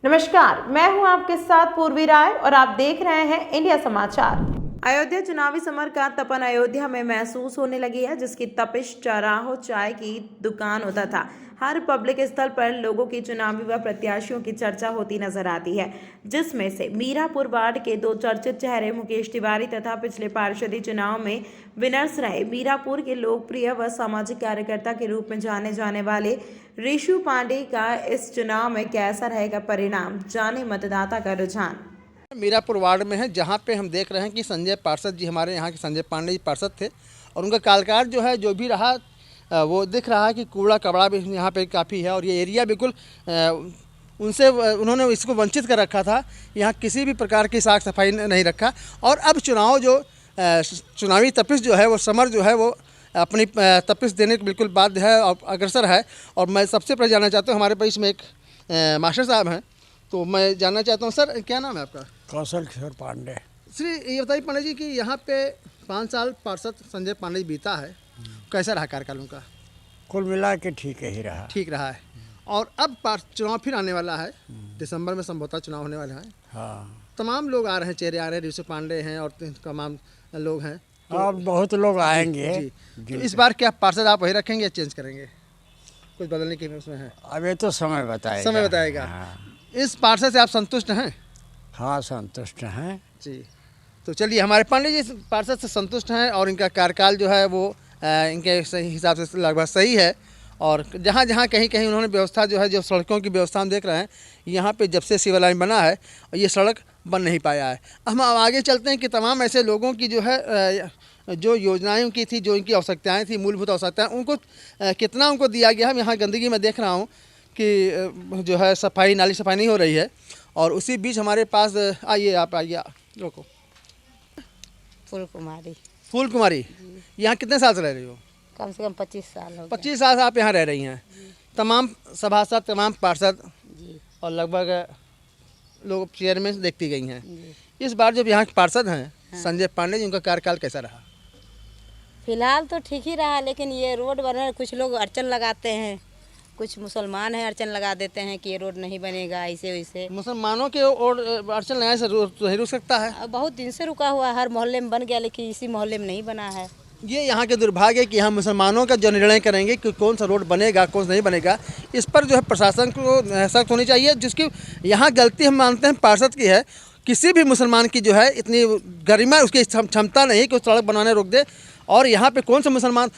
नमस्कार, मैं हूं आपके साथ पूर्वी राय और आप देख रहे हैं इंडिया समाचार। अयोध्या चुनावी समर का तपन अयोध्या में महसूस होने लगी है, जिसकी तपिश चौराहों, चाय की दुकान तथा हर पब्लिक स्थल पर लोगों की चुनावी व प्रत्याशियों की चर्चा होती नजर आती है, जिसमें से मीरापुर वार्ड के दो चर्चित चेहरे मुकेश तिवारी तथा पिछले पार्षदी चुनाव में विनर्स रहे मीरापुर के लोकप्रिय व सामाजिक कार्यकर्ता के रूप में जाने जाने वाले ऋषु पांडे का इस चुनाव में कैसा रहेगा परिणाम, जाने मतदाता का रुझान। मीरापुर वार्ड में है, जहां पे हम देख रहे हैं कि संजय पार्षद जी, हमारे यहाँ के संजय पांडे जी पार्षद थे और उनका कार्यकाल जो है जो भी रहा वो दिख रहा है कि कूड़ा कबाड़ा भी यहाँ पे काफ़ी है और ये एरिया बिल्कुल उनसे उन्होंने इसको वंचित कर रखा था। यहाँ किसी भी प्रकार की साफ सफाई नहीं रखा और अब चुनाव जो चुनावी तपिश जो है वो समर जो है वो अपनी तपिश देने को बिल्कुल बाध्य है और अग्रसर है। और मैं सबसे पहले जानना चाहता हूँ, हमारे पास में एक मास्टर साहब हैं, तो मैं जानना चाहता हूँ सर, क्या नाम है आपका? कौशल किशोर पांडे। श्री ये बताइए पांडे जी कि यहाँ पे 5 साल पार्षद संजय पांडे जी बीता है, कैसा रहा कार्यकाल उनका? कुल मिला के ठीक ही रहा। ठीक रहा है। और अब चुनाव फिर आने वाला है, दिसंबर में संभवतः चुनाव होने वाला है। हाँ, तमाम लोग आ रहे हैं, चेहरे आ रहे हैं, ऋषि पांडे हैं और तमाम लोग हैं। अब बहुत लोग आएंगे जी। तो इस बार क्या पार्षद आप वही रखेंगे या चेंज करेंगे? कुछ बदलने की उसमें है? अब ये तो समय बताएगा। समय बताएगा। हाँ, इस पार्षद से आप संतुष्ट हैं? हाँ संतुष्ट हैं जी। तो चलिए, हमारे पांडे जी पार्षद से संतुष्ट हैं और इनका कार्यकाल जो है वो इनके सही हिसाब से लगभग सही है। और जहाँ जहाँ कहीं कहीं उन्होंने व्यवस्था जो है, जो सड़कों की व्यवस्था हम देख रहे हैं, यहाँ पे जब से सिविल लाइन बना है ये सड़क बन नहीं पाया है। हम आगे चलते हैं कि तमाम ऐसे लोगों की जो है जो योजनाएं उनकी थी, जो इनकी आवश्यकताएं थी, मूलभूत आवश्यकताएं, उनको कितना उनको दिया गया है। यहाँ गंदगी में देख रहा हूँ कि जो है सफाई, नाली सफाई नहीं हो रही है। और उसी बीच हमारे पास आइए, आप आइए, रोको। फूल कुमारी, यहाँ कितने साल से रह रही हो? कम से कम 25 साल हो गए। 25 साल से आप यहाँ रह रही हैं। तमाम सभासद, तमाम पार्षद और लगभग लोग चेयरमैन देखती गई हैं। इस बार जब यहाँ के पार्षद हैं संजय पांडे जी, उनका कार्यकाल कैसा रहा? फिलहाल तो ठीक ही रहा, लेकिन ये रोड बना, कुछ लोग अड़चन लगाते हैं, कुछ मुसलमान हैं अड़चन लगा देते हैं कि ये रोड नहीं बनेगा, ऐसे वैसे। मुसलमानों के और अड़चन लगाने से नहीं रुक सकता है? अब बहुत दिन से रुका हुआ, हर मोहल्ले में बन गया, लेकिन इसी मोहल्ले में नहीं बना है। ये यहाँ के दुर्भाग्य है कि यहाँ मुसलमानों का जो निर्णय करेंगे कि कौन सा रोड बनेगा, कौन सा नहीं बनेगा, इस पर जो है प्रशासन को सख्त होनी चाहिए। जिसकी यहाँ गलती हम मानते हैं पार्षद की है। किसी भी मुसलमान की जो है इतनी गरिमा, उसकी क्षमता नहीं कि उस सड़क बनाने रोक दे। और यहाँ पे कौन सा मुसलमान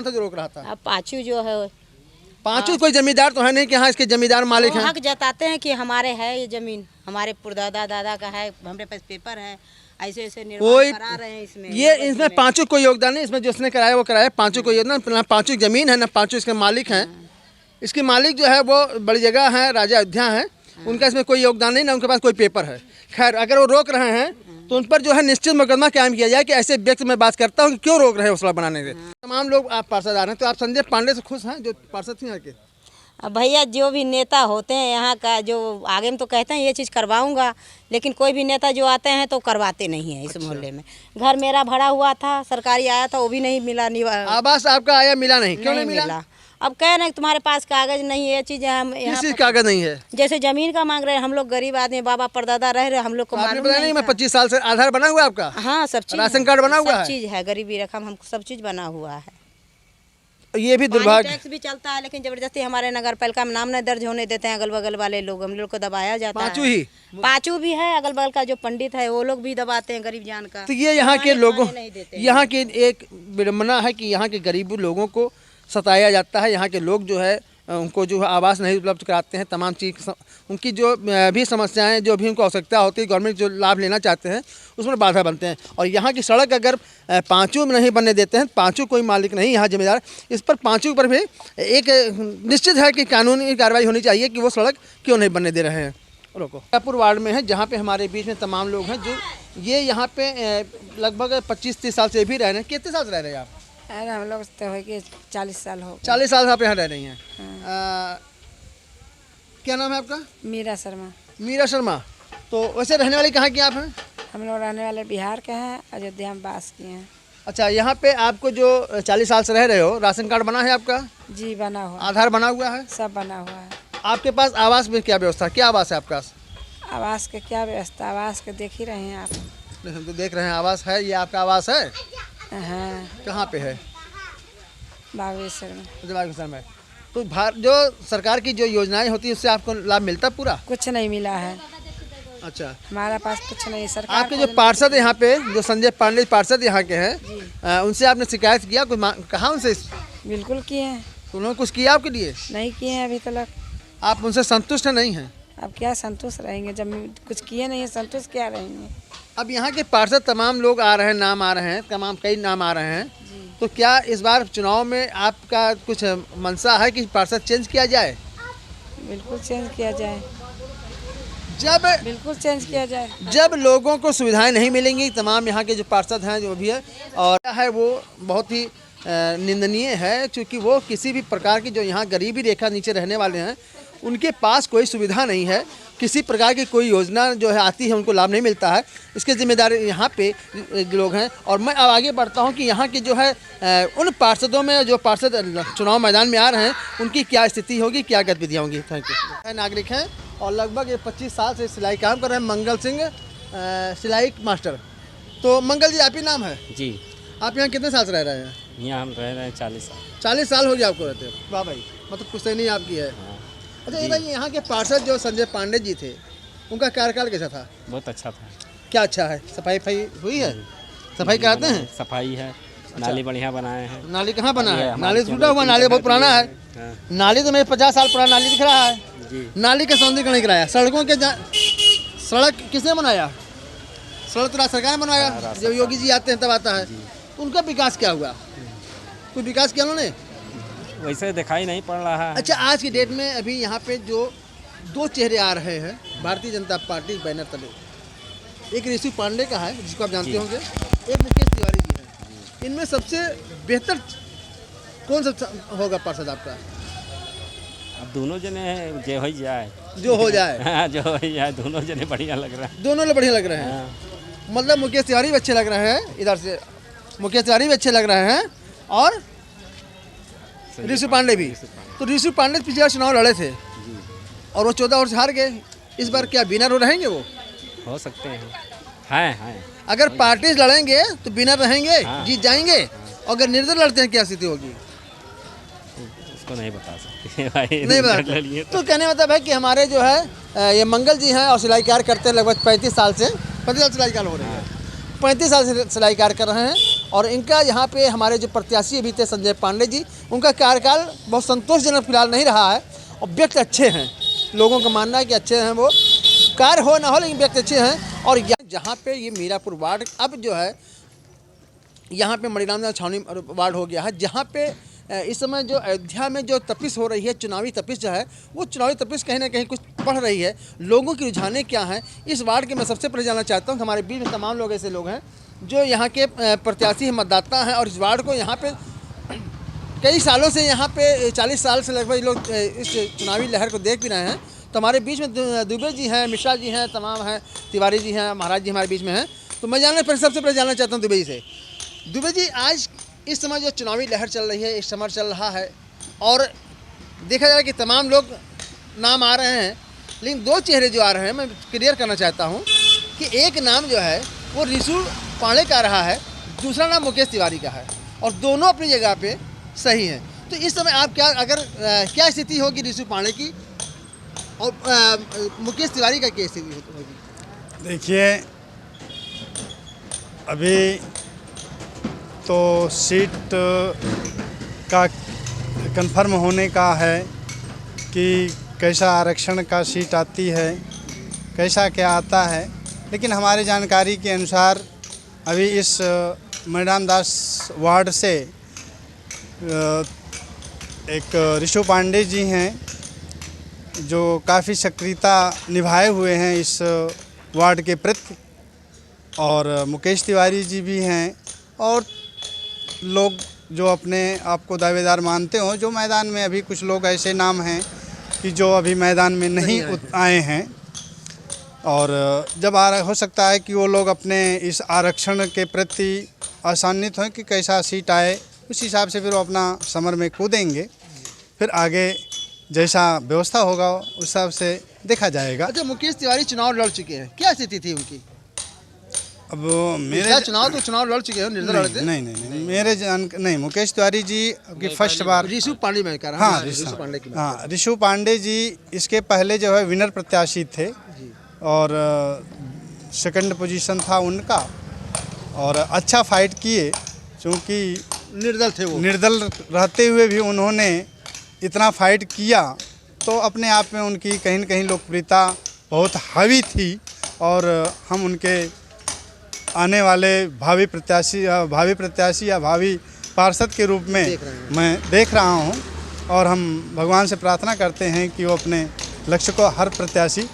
था जो रोक रहा था? अब पाँचू जो है, पाँचों कोई जमींदार तो है नहीं कि हाँ इसके जमींदार मालिक हैं। हक जताते हैं कि हमारे है ये जमीन, हमारे पुरदादा दादा का है, हमारे पास पेपर है, ऐसे ऐसे निर्माण करा रहे हैं इसमें। ये इसमें पाँचों कोई योगदान नहीं, इसमें जिसने कराया वो कराया। पाँचों को योगदान, ना पाँचों जमीन है, ना पाँचों इसके मालिक हैं। इसके मालिक जो है वो बड़ी जगह है, राजा अयोध्या हैं, उनका इसमें कोई योगदान नहीं, ना उनके पास कोई पेपर है। खैर, अगर वो रोक रहे हैं तो उन पर जो है निश्चित मुकदमा कायम किया जाए कि ऐसे व्यक्ति मैं बात करता हूँ कि क्यों रोक रहे हैं सड़क बनाने से। तमाम लोग आप पार्षद आ रहे हैं, तो आप संजय पांडे से खुश हैं जो पार्षद थे यहाँ के? अब भैया, जो भी नेता होते हैं यहाँ का, जो आगे में तो कहते हैं ये चीज़ करवाऊंगा, लेकिन कोई भी नेता जो आते हैं तो करवाते नहीं है। इस मोहल्ले में घर मेरा भरा हुआ था, सरकारी आया था, वो भी नहीं मिला। आवास आपका आया, मिला नहीं? क्यों नहीं मिला? अब कह रहे हैं तुम्हारे पास कागज नहीं है, ये चीज़ हम किस चीज़ कागज नहीं है? जैसे जमीन का मांग रहे हैं, हम लोग गरीब आदमी, बाबा परदादा रह रहे, हम लोग को मालूम नहीं। मैं 25 साल से आधार बना हुआ है आपका? हाँ, सब चीज़, राशन कार्ड बना हुआ है, सब चीज़ है, गरीबी रकम, हमको सब चीज़ बना हुआ है। ये भी दुर्भाग्य। टैक्स भी चलता है, लेकिन जबरदस्ती हमारे नगर पालिका में नाम नहीं दर्ज होने देते हैं। अगल बगल वाले लोग, हम लोग को दबाया जाता है। पाँचू भी है, अगल बगल का जो पंडित है वो लोग भी दबाते हैं गरीब जान का। तो ये यहाँ के लोगों, यहाँ की एक विडम्बना है कि यहाँ के गरीब लोगों को सताया जाता है। यहाँ के लोग जो है उनको जो आवास नहीं उपलब्ध कराते हैं। तमाम चीज़ उनकी जो भी समस्याएं, जो भी उनको आवश्यकता होती है, गवर्नमेंट जो लाभ लेना चाहते हैं उसमें बाधा बनते हैं। और यहाँ की सड़क अगर पाँचों में नहीं बनने देते हैं, पाँचों कोई मालिक नहीं, यहाँ जिम्मेदार, इस पर पाँचों पर भी एक निश्चित है कि कानूनी कार्रवाई होनी चाहिए कि वो सड़क क्यों नहीं बनने दे रहे हैं। रोको। मीरापुर वार्ड में है, जहाँ पे हमारे बीच में तमाम लोग हैं जो ये यहाँ पे लगभग 25-30 साल से भी रह रहे हैं। कितने साल से रह रहे हैं आप? अरे हम लोग तो है कि 40 साल हो। 40 साल से आप यहाँ रह रही हैं। क्या नाम है आपका? मीरा शर्मा। मीरा शर्मा। तो वैसे रहने वाले कहाँ की आप हैं? हम लोग रहने वाले बिहार के हैं, अयोध्या में वास किए हैं। अच्छा, यहाँ पे आपको जो 40 साल से रह रहे हो, राशन कार्ड बना है आपका? जी बना हुआ, आधार बना हुआ है? सब बना हुआ है। आपके पास आवास में क्या व्यवस्था, क्या आवास है आपके पास? आवास के क्या व्यवस्था, आवास के देख ही रहे हैं आप। नहीं, हम तो देख रहे हैं आवास है, ये आपका आवास है? हाँ, कहाँ पे है? बागेश्वर में। बागेश्वर में। तो जो सरकार की जो योजनाएं होती है उससे आपको लाभ मिलता पूरा? कुछ नहीं मिला है, अच्छा, हमारा पास कुछ नहीं। सरकार आपके जो पार्षद यहाँ पे जो संजय पांडे पार्षद यहाँ के हैं, उनसे आपने शिकायत किया, कोई कहा उनसे? बिल्कुल किए हैं, तो उन्होंने कुछ किया आपके लिए? नहीं किए हैं अभी तक। आप उनसे संतुष्ट नहीं हैं? अब क्या संतुष्ट रहेंगे जब कुछ किए नहीं है, संतुष्ट क्या रहेंगे। अब यहाँ के पार्षद तमाम लोग आ रहे हैं, नाम आ रहे हैं, तमाम कई नाम आ रहे हैं, तो क्या इस बार चुनाव में आपका कुछ मंशा है कि पार्षद चेंज किया जाए? बिल्कुल चेंज किया जाए, जब बिल्कुल चेंज किया जाए। जब लोगों को सुविधाएं नहीं मिलेंगी, तमाम यहाँ के जो पार्षद हैं जो भी है और है वो बहुत ही निंदनीय है, क्योंकि वो किसी भी प्रकार की जो यहाँ गरीबी रेखा नीचे रहने वाले हैं उनके पास कोई सुविधा नहीं है, किसी प्रकार की कोई योजना जो है आती है उनको लाभ नहीं मिलता है। इसके जिम्मेदार यहाँ पे लोग हैं। और मैं अब आगे बढ़ता हूँ कि यहाँ के जो है उन पार्षदों में जो पार्षद चुनाव मैदान में आ रहे हैं उनकी क्या स्थिति होगी, क्या गतिविधियाँ होंगी। Thank you. नागरिक हैं और लगभग ये 25 साल से सिलाई काम कर रहे हैं। मंगल सिंह सिलाई मास्टर। तो मंगल जी, आप ही नाम है जी। आप यहाँ कितने साल से रह रहे हैं? यहाँ हम रह रहे हैं 40 साल। 40 साल हो गया आपको रहते हो? वाह भाई, मतलब पुश्तैनी आपकी है। अच्छा, ये भाई यहाँ के पार्षद जो संजय पांडे जी थे उनका कार्यकाल कैसा था? बहुत अच्छा था। क्या अच्छा है? सफाई हुई है? सफाई कराते हैं? सफाई है, नाली बढ़िया बनाए हैं। नाली कहाँ बना है? नाली टूटा हुआ, नाली बहुत पुराना है। नाली तो मेरे 50 साल पुराना नाली दिख रहा है। नाली का सौंदर्यीकरण नहीं कराया। सड़कों के सड़क किसने बनाया? सड़क तो राज्य सरकार ने बनवाया, जब योगी जी आते हैं तब आता है। तो उनका विकास क्या हुआ? कोई विकास किया उन्होंने? वैसे दिखाई नहीं पड़ रहा है। अच्छा, आज की डेट में अभी यहाँ पे जो दो चेहरे आ रहे हैं भारतीय जनता पार्टी बैनर तले, एक ऋषि पांडे का है जिसको आप जानते होंगे, एक मुकेश तिवारी जी है। इनमें सबसे बेहतर कौन सा होगा पार्षद आपका? अब दोनों जने जो हो जाए, जो हो जाए। हाँ, जो हो जाए, दोनों जने बढ़िया लग रहा है। दोनों लोग बढ़िया लग रहे हैं। मतलब मुकेश तिवारी भी अच्छे लग रहे हैं, इधर से मुकेश तिवारी भी अच्छे लग रहे हैं और ऋषि पांडे भी। तो ऋषि पांडे पिछले चुनाव लड़े थे और वो 14 वर्ष हार गए। इस बार क्या विनर रहेंगे? वो हो सकते हैं। अगर पार्टी लड़ेंगे तो विनर रहेंगे, जीत जाएंगे। अगर निर्दल लड़ते हैं क्या स्थिति होगी? उसको नहीं बता सकते भाई। नहीं बता। तो कहने मतलब है कि हमारे जो है ये मंगल जी हैं और सिलाई कार्य करते हैं लगभग 35 साल से। 35 साल सिलाई कार्य हो रही है, 35 साल से सिलाई कार्य कर रहे हैं। और इनका यहाँ पे हमारे जो प्रत्याशी अभी थे संजय पांडे जी, उनका कार्यकाल बहुत संतोषजनक फिलहाल नहीं रहा है। और व्यक्ति अच्छे हैं, लोगों का मानना है कि अच्छे हैं, वो कार्य हो ना हो लेकिन व्यक्ति अच्छे हैं। और जहाँ पे ये मीरापुर वार्ड अब जो है यहाँ पे मणिराम छावनी वार्ड हो गया है, जहाँ पे इस समय जो अयोध्या में जो तपिश हो रही है, चुनावी तपिश जो है, वो चुनावी तपिश कहीं ना कहीं कुछ बढ़ रही है। लोगों की रुझानें क्या हैं इस वार्ड के मैं सबसे पहले जानना चाहता हूँ। हमारे बीच में तमाम लोग ऐसे लोग हैं जो यहाँ के प्रत्याशी मतदाता हैं और इस वार्ड को यहाँ पे कई सालों से, यहाँ पे 40 साल से लगभग लोग इस चुनावी लहर को देख भी रहे हैं। तो हमारे बीच में दुबे जी हैं, मिश्रा जी हैं, तमाम हैं, तिवारी जी हैं, महाराज जी हमारे बीच में हैं। तो मैं सबसे पहले जानना चाहता हूँ दुबे जी से। दुबे जी, आज इस समय जो चुनावी लहर चल रही है, इस समय चल रहा है और देखा जाए कि तमाम लोग नाम आ रहे हैं, लेकिन दो चेहरे जो आ रहे हैं मैं क्लियर करना चाहता हूँ कि एक नाम जो है वो ऋषि पांडे का रहा है, दूसरा नाम मुकेश तिवारी का है और दोनों अपनी जगह पे सही हैं। तो इस समय आप क्या स्थिति होगी ऋषि पांडे की और मुकेश तिवारी का क्या स्थिति होगी? देखिए, अभी तो सीट का कंफर्म होने का है कि कैसा आरक्षण का सीट आती है, कैसा क्या आता है। लेकिन हमारी जानकारी के अनुसार अभी इस मणिराम दास वार्ड से एक ऋषि पांडे जी हैं जो काफ़ी सक्रियता निभाए हुए हैं इस वार्ड के प्रति, और मुकेश तिवारी जी भी हैं और लोग जो अपने आप को दावेदार मानते हों। जो मैदान में अभी कुछ लोग ऐसे नाम हैं कि जो अभी मैदान में नहीं आए हैं और जब हो सकता है कि वो लोग अपने इस आरक्षण के प्रति आसान्वित हों कि कैसा सीट आए, उस हिसाब से फिर वो अपना समर में कूदेंगे। फिर आगे जैसा व्यवस्था होगा उस हिसाब से देखा जाएगा। अच्छा, मुकेश तिवारी चुनाव लड़ चुके हैं, क्या स्थिति थी उनकी? अब मेरे पिछला चुनाव लड़ चुके हैं, निर्दल लड़े थे। नहीं मेरे नहीं, मुकेश तिवारी जी की फर्स्ट बार, ऋषु पांडे में कह रहा हूं, हाँ ऋषु पांडे की बात। हाँ ऋषु पांडे जी इसके पहले जो है विनर प्रत्याशी थे और सेकंड पोजीशन था उनका और अच्छा फाइट किए, क्योंकि निर्दल थे वो। निर्दल रहते हुए भी उन्होंने इतना फाइट किया, तो अपने आप में उनकी कहीं न कहीं लोकप्रियता बहुत हावी थी और हम उनके आने वाले भावी प्रत्याशी या भावी पार्षद के रूप में मैं देख रहा हूं और हम भगवान से प्रार्थना करते हैं कि वो अपने लक्ष्य को हर प्रत्याशी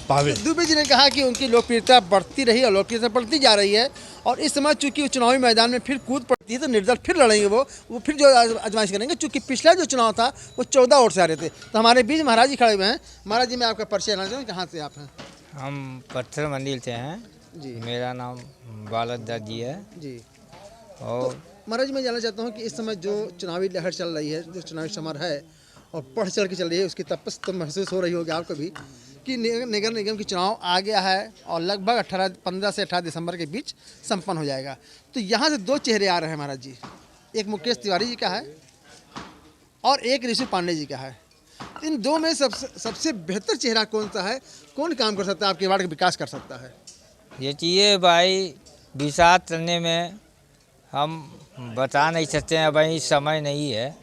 पावे। दुबे जी ने कहा कि उनकी लोकप्रियता बढ़ती रही और लोकप्रियता बढ़ती जा रही है और इस समय चूंकि चुनावी मैदान में फिर कूद पड़ती है तो निर्दल फिर लड़ेंगे, वो फिर जो आजमाइश करेंगे। चूंकि पिछला जो चुनाव था वो 14 वोट से आ रहे थे। तो हमारे बीच महाराज जी खड़े हुए हैं। महाराज जी, मैं आपका परिचय लेना चाहूँ, कहाँ से आप हैं? हम पत्थर मंदिर से हैं जी। मेरा नाम बालक जी है जी। और महाराज जी, मैं जानना चाहता हूँ कि इस समय जो चुनावी लहर चल रही है, जो चुनावी समर है और बढ़ चढ़ के चल रही है, उसकी तपस तो महसूस हो रही होगी आपको भी कि नगर निगम की चुनाव आ गया है और लगभग 15 से 18 दिसंबर के बीच संपन्न हो जाएगा। तो यहाँ से दो चेहरे आ रहे हैं महाराज जी, एक मुकेश तिवारी जी का है और एक ऋषु पांडे जी का है। इन दो में सबसे बेहतर चेहरा कौन सा है? कौन काम कर सकता है, आपके वार्ड का विकास कर सकता है? ये चीज़ें भाई विकास करने में हम बता नहीं सकते हैं, भाई समय नहीं है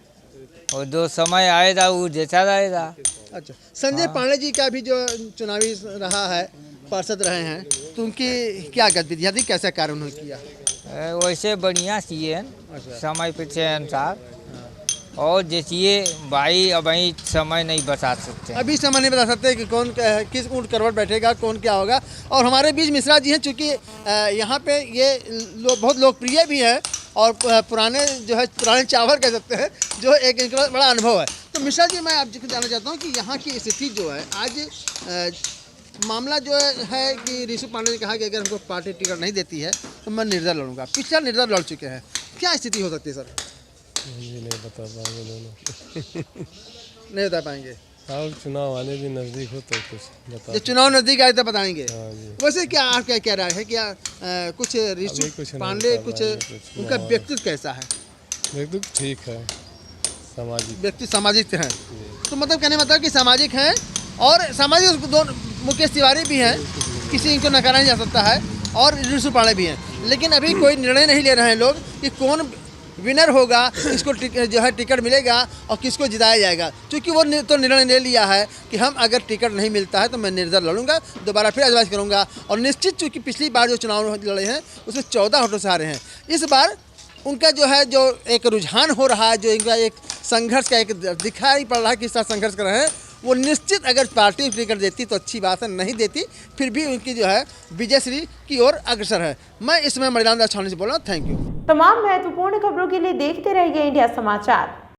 और जो समय आएगा वो देता रहेगा। अच्छा, संजय पांडे जी का भी जो चुनावी रहा है, पार्षद रहे हैं, तो उनकी क्या गतिविधियाँ थी, कैसा कार्य उन्होंने किया? वैसे बढ़िया चीज़ें समय पीछे अनुसार और जैसे भाई अब वही समय नहीं बता सकते, अभी समय नहीं बता सकते कि कौन किस ऊँट करवट बैठेगा, कौन क्या होगा। और हमारे बीच मिश्रा जी हैं, चूँकि यहाँ पे ये बहुत लोकप्रिय भी है और पुराने जो है पुराने चावल कह सकते हैं, जो एक इनका बड़ा अनुभव है। तो मिश्रा जी, मैं आपसे जानना चाहता हूँ कि यहाँ की स्थिति जो है आज मामला जो है कि ऋषु पांडे ने कहा कि अगर हमको पार्टी टिकट नहीं देती है तो मैं निर्दल लड़ूंगा। पिछला निर्दल लड़ चुके हैं, क्या स्थिति हो सकती है सर? मुझे नहीं बता पाएंगे दोनों। नहीं बता पाएंगे। और चुनाव आने भी नज़दीक हो तो कुछ बता। जब चुनाव नज़दीक आए तो बताएंगे। हाँ जी। वैसे क्या आप क्या कह रहा है, क्या कुछ ऋषु पांडे कुछ उनका व्यक्तित्व कैसा है? व्यक्तित्व ठीक है, सामाजिक व्यक्ति सामाजिक हैं, तो मतलब कहने मतलब कि सामाजिक हैं और सामाजिक दोनों मुकेश तिवारी भी हैं, किसी इनको नकारा नहीं जा सकता है, और ऋषु पांडे भी हैं। लेकिन अभी कोई निर्णय नहीं ले रहे हैं लोग कि कौन विनर होगा, किसको जो है टिकट मिलेगा और किसको जिताया जाएगा। क्योंकि वो तो निर्णय ले लिया है कि हम अगर टिकट नहीं मिलता है तो मैं निर्दल लड़ूंगा, दोबारा फिर आजमाइश करूंगा। और निश्चित चूँकि पिछली बार जो चुनाव लड़े हैं उसमें 14 वोटों से हारे हैं। इस बार उनका जो है जो एक रुझान हो रहा है, जो इनका एक संघर्ष का एक दिखाई पड़ रहा है किस तरह संघर्ष कर रहे हैं, वो निश्चित अगर पार्टी टिकट देती तो अच्छी बात है, नहीं देती फिर भी उनकी जो है विजयश्री की ओर अग्रसर है। मैं इस समय मणिलाल दास छावनी से बोल रहा हूँ। Thank you. तमाम महत्वपूर्ण खबरों के लिए देखते रहिए इंडिया समाचार।